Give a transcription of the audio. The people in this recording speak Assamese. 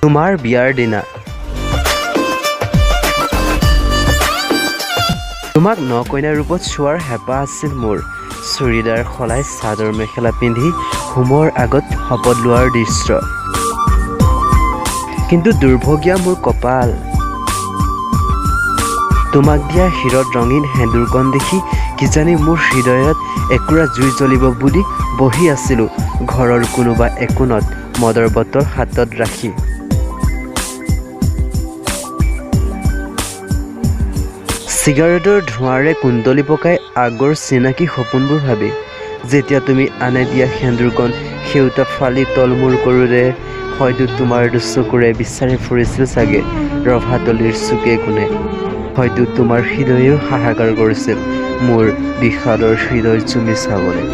তোমাৰ বিয়াৰ দিনা তোমাক নকইনা ৰূপত চোৱাৰ হেঁপাহ আছিল মোৰ। চুৰিদাৰ সলাই চাদৰ মেখেলা পিন্ধি হোমৰ আগত শপত লোৱাৰ দৃশ্য। কিন্তু দুৰ্ভগীয়া মোৰ কপাল, তোমাক দিয়া শিৰত ৰঙীন সেন্দুৰকণ দেখি কিজানি মোৰ হৃদয়ত একুৰা জুই জ্বলিব বুলি বহি আছিলোঁ ঘৰৰ কোনোবা একোণত মদৰ বটল হাতত ৰাখি। চিগাৰেটৰ ধোঁৱাৰে কুণ্ডলি পকাই আগৰ চিনাকি সপোনবোৰ ভাবি, যেতিয়া তুমি আনে দিয়া সেন্দুৰকণ সেউতা ফালি তলমূৰ কৰোঁতে হয়তো তোমাৰ দুচকুৰে বিচাৰি ফুৰিছিল চাগে ৰভাতলিৰ চুকে কোণে। হয়তো তোমাৰ হৃদয়েও হাহাকাৰ কৰিছিল মোৰ বিষাদৰ হৃদয় চুমি চাবলৈ।